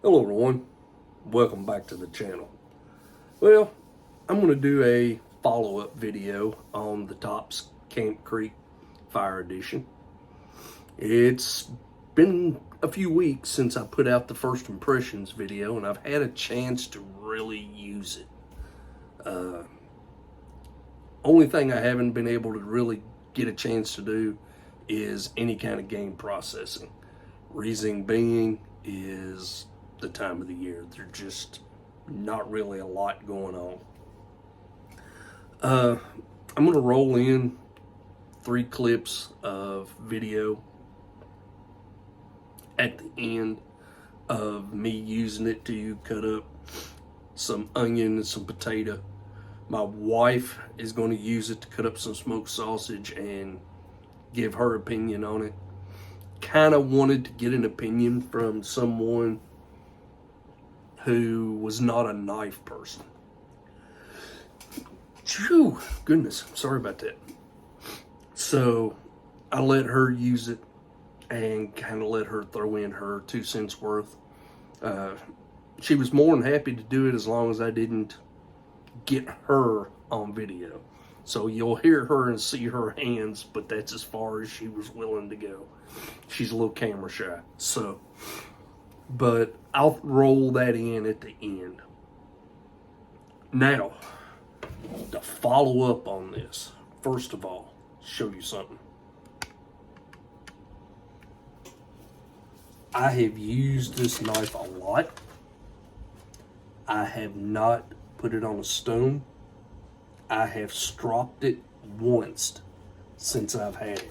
Hello everyone, welcome back to the channel. Well, I'm going to do a follow-up video on the T.O.P.S Camp Creek Fire Edition. It's been a few weeks since I put out the first impressions video, and I've had a chance to really use it. Only thing I haven't been able to really get a chance to do is any kind of game processing. Reason being is the time of the year. There's just not really a lot going on. I'm going to roll in 3 clips of video at the end of me using it to cut up some onion and some potato. My wife is going to use it to cut up some smoked sausage and give her opinion on it. Kind of wanted to get an opinion from someone who was not a knife person. Phew, goodness, sorry about that. So I let her use it and kind of let her throw in her 2 cents worth. She was more than happy to do it as long as I didn't get her on video. So you'll hear her and see her hands, but that's as far as she was willing to go. She's a little camera shy. But I'll roll that in at the end. Now, to follow up on this, first of all, show you something. I have used this knife a lot. I have not put it on a stone. I have stropped it once since I've had it.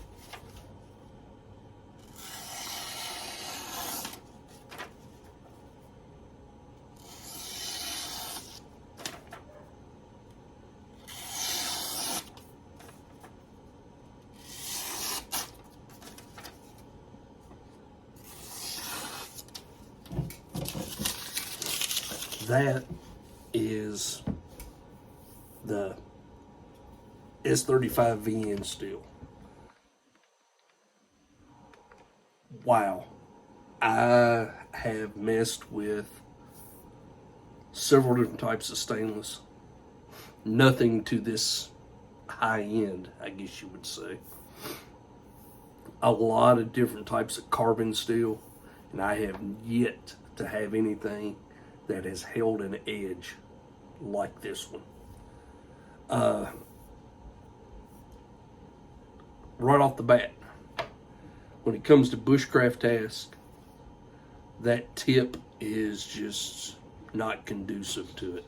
That is the S35VN steel. Wow. I have messed with several different types of stainless. Nothing to this high end, I guess you would say. A lot of different types of carbon steel, and I have yet to have anything that has held an edge like this one. Right off the bat, when it comes to Bushcraft task, that tip is just not conducive to it.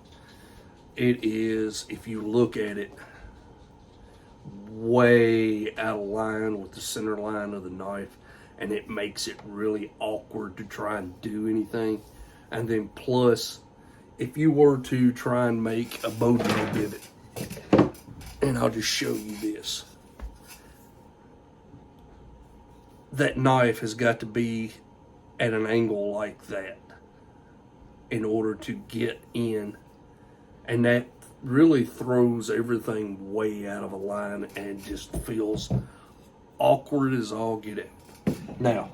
It is, if you look at it, way out of line with the center line of the knife, and it makes it really awkward to try and do anything. And then plus, if you were to try and make a bow drill divot, and I'll just show you this. That knife has got to be at an angle like that in order to get in. And that really throws everything way out of a line and just feels awkward as all get out. Now,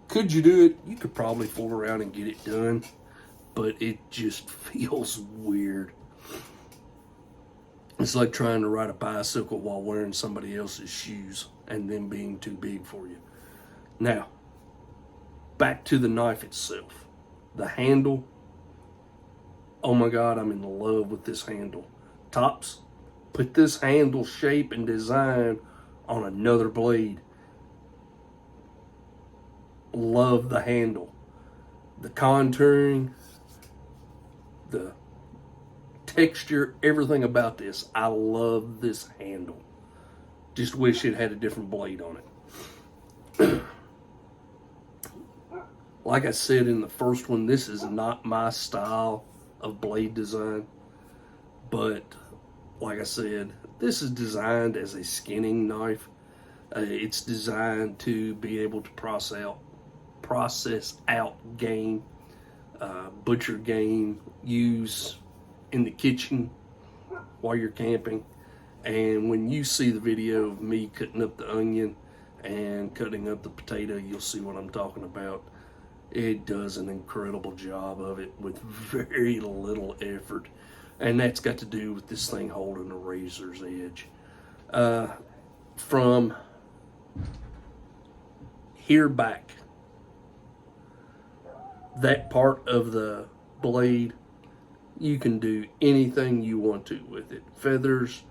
could you do it? You could probably fool around and get it done, but it just feels weird. It's like trying to ride a bicycle while wearing somebody else's shoes and them being too big for you. Now, back to the knife itself. The handle, oh my God, I'm in love with this handle. T.O.P.S, put this handle shape and design on another blade. Love the handle, the contouring, the texture, everything about this. I love this handle. Just wish it had a different blade on it. Like I said in the first one, this is not my style of blade design, but like I said, this is designed as a skinning knife. It's designed to be able to process out game, butcher game, use in the kitchen while you're camping. And when you see the video of me cutting up the onion and cutting up the potato, you'll see what I'm talking about. It does an incredible job of it with very little effort. And that's got to do with this thing holding a razor's edge. From here back, that part of the blade, you can do anything you want to with it. Feathers,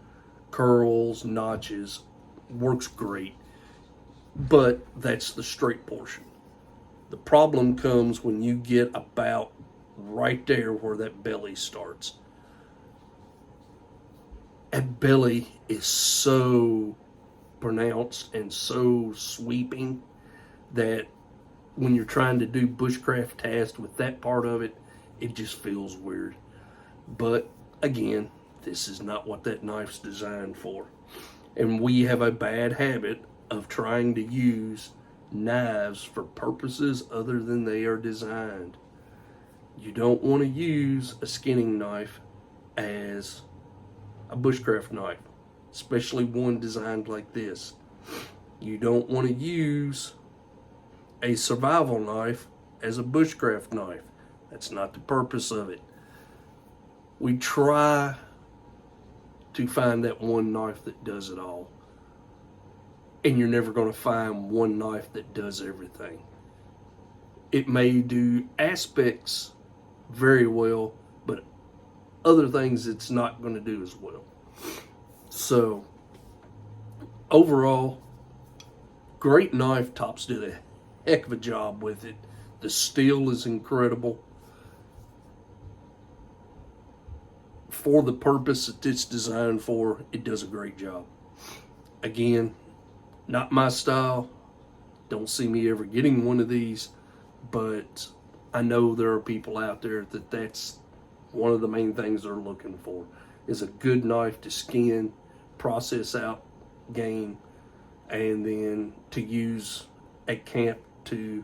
curls, notches, works great. But that's the straight portion. The problem comes when you get about right there where that belly starts. That belly is so pronounced and so sweeping that when you're trying to do bushcraft tasks with that part of it, it just feels weird. But again, this is not what that knife's designed for. And we have a bad habit of trying to use knives for purposes other than they are designed. You don't want to use a skinning knife as a bushcraft knife, especially one designed like this. You don't want to use a survival knife as a bushcraft knife. That's not the purpose of it. We try to find that one knife that does it all. And you're never going to find one knife that does everything. It may do aspects very well, but other things it's not going to do as well. So, overall, great knife. T.O.P.S did a heck of a job with it. The steel is incredible. For the purpose that it's designed for, it does a great job. Again, not my style. Don't see me ever getting one of these, but I know there are people out there that that's one of the main things they're looking for, is a good knife to skin, process out game, and then to use at camp to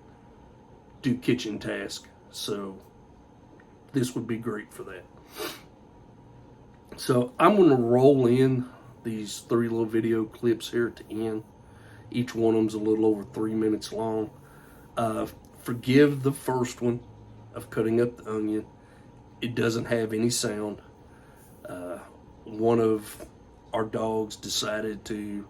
do kitchen tasks. So this would be great for that. So I'm going to roll in these 3 little video clips here at the end. Each one of them's a little over 3 minutes long. Forgive the first one of cutting up the onion. It doesn't have any sound. One of our dogs decided to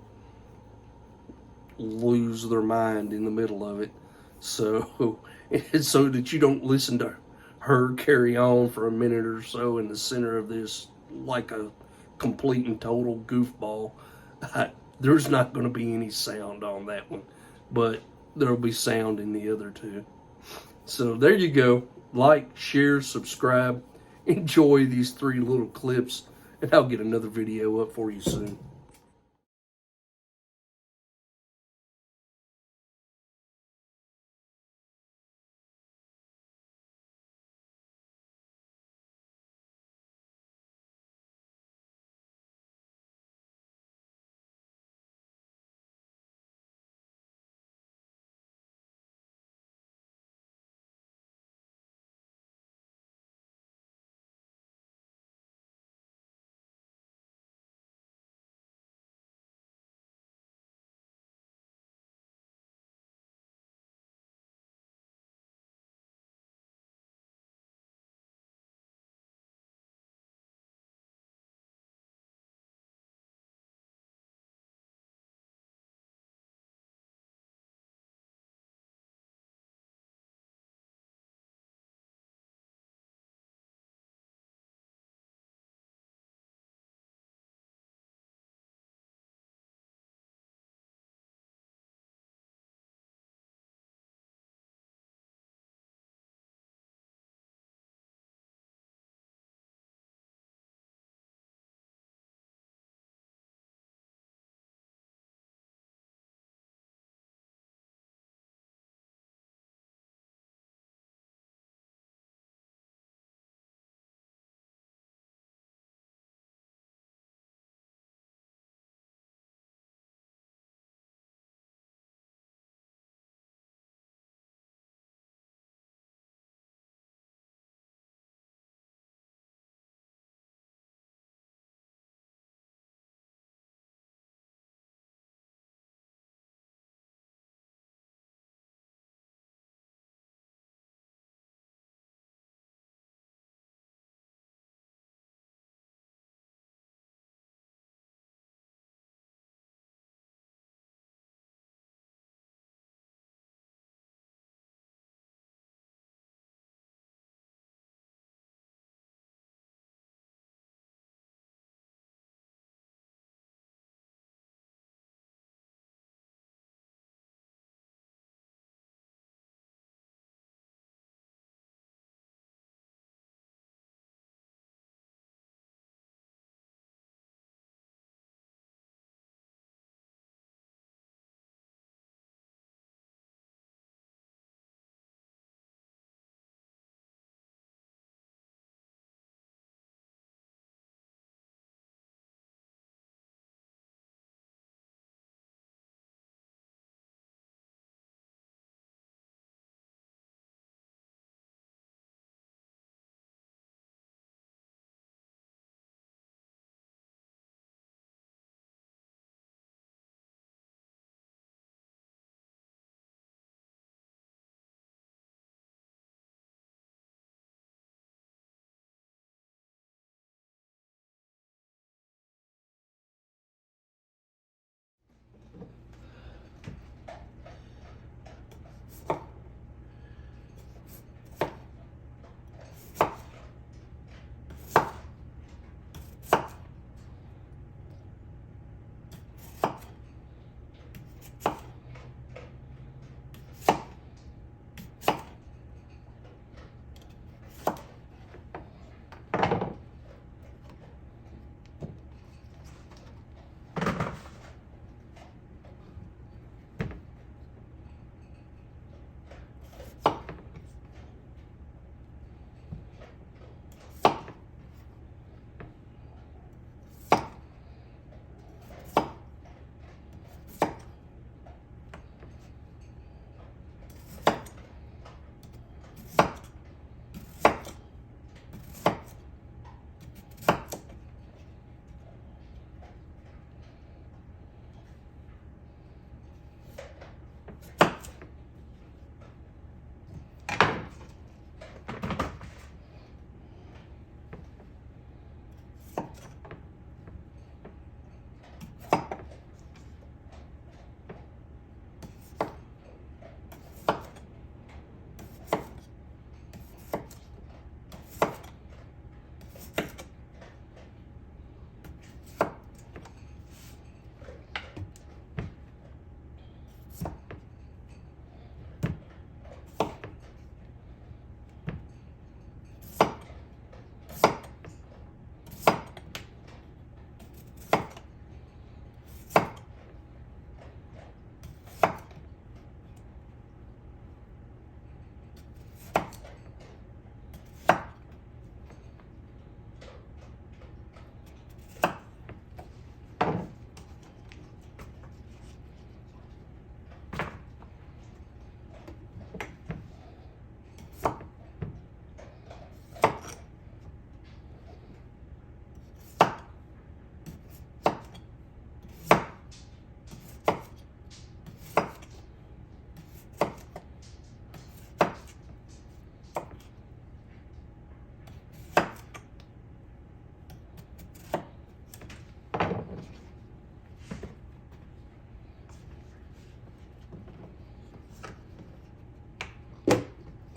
lose their mind in the middle of it. So that you don't listen to her carry on for a minute or so in the center of this like a complete and total goofball. There's not going to be any sound on that one, but there'll be sound in the other 2. So there you go. Like, share, subscribe. Enjoy these 3 little clips, and I'll get another video up for you soon.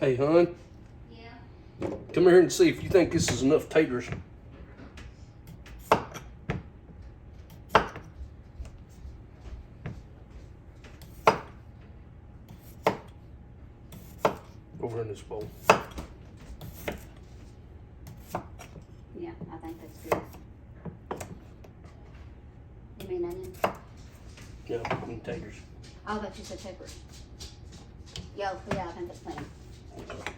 Hey, hon. Yeah. Come here and see if you think this is enough taters. Over in this bowl. Yeah, I think that's good. You mean onion? Yeah, and taters. Oh, I thought you said peppers. Yeah, I think that's plenty. Okay.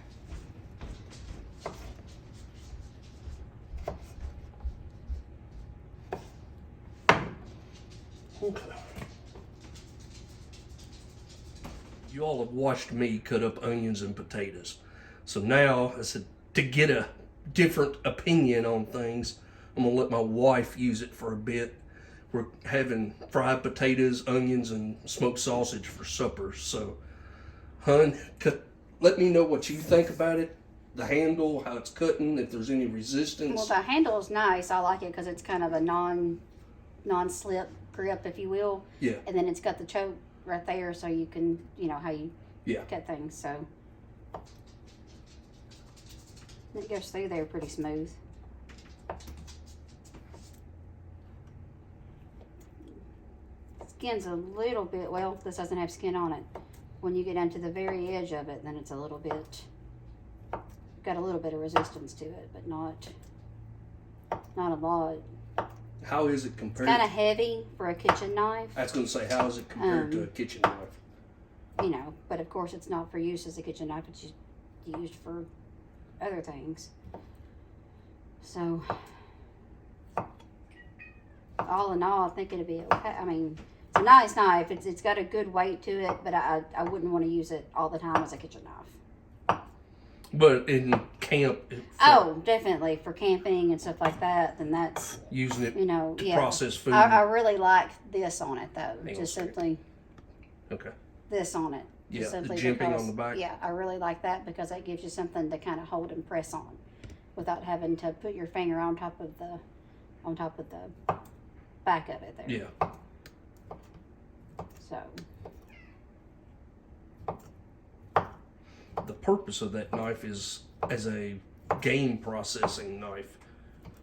Okay. You all have watched me cut up onions and potatoes. So now, I said, to get a different opinion on things, I'm gonna let my wife use it for a bit. We're having fried potatoes, onions, and smoked sausage for supper. So, hun, let me know what you think about it. The handle, how it's cutting, if there's any resistance. Well, the handle is nice. I like it because it's kind of a non-slip grip, if you will. Yeah. And then it's got the choke right there, so you can, you know, how you cut things. So it goes through there pretty smooth. Skin's a little bit, well, this doesn't have skin on it. When you get down to the very edge of it, then it's a little bit, got a little bit of resistance to it, but not a lot. How is it compared? It's kind of heavy for a kitchen knife. I was going to say, how is it compared to a kitchen knife? You know, but of course it's not for use as a kitchen knife. It's used for other things. So, all in all, I think it'd be okay. I mean, it's a nice knife. It's got a good weight to it, but I wouldn't want to use it all the time as a kitchen knife. But in camp, oh, definitely for camping and stuff like that. Then that's using it, you know, to process food. I really like this on it though. Just simply this on it. Yeah, simply the jimping because, on the back. Yeah, I really like that because that gives you something to kind of hold and press on, without having to put your finger on top of the back of it there. Yeah. So. The purpose of that knife is as a game processing knife,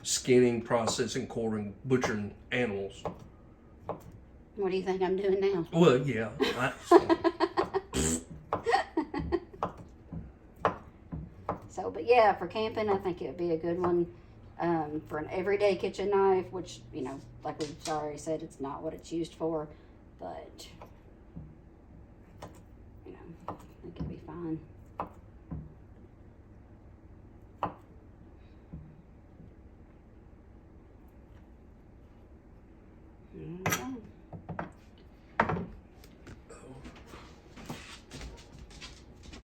skinning, processing, quartering, butchering animals. What do you think I'm doing now? Well, yeah. So, but yeah, for camping, I think it would be a good one. For an everyday kitchen knife, which, you know, like we've already said, it's not what it's used for, but, you know, I think it'd be fine.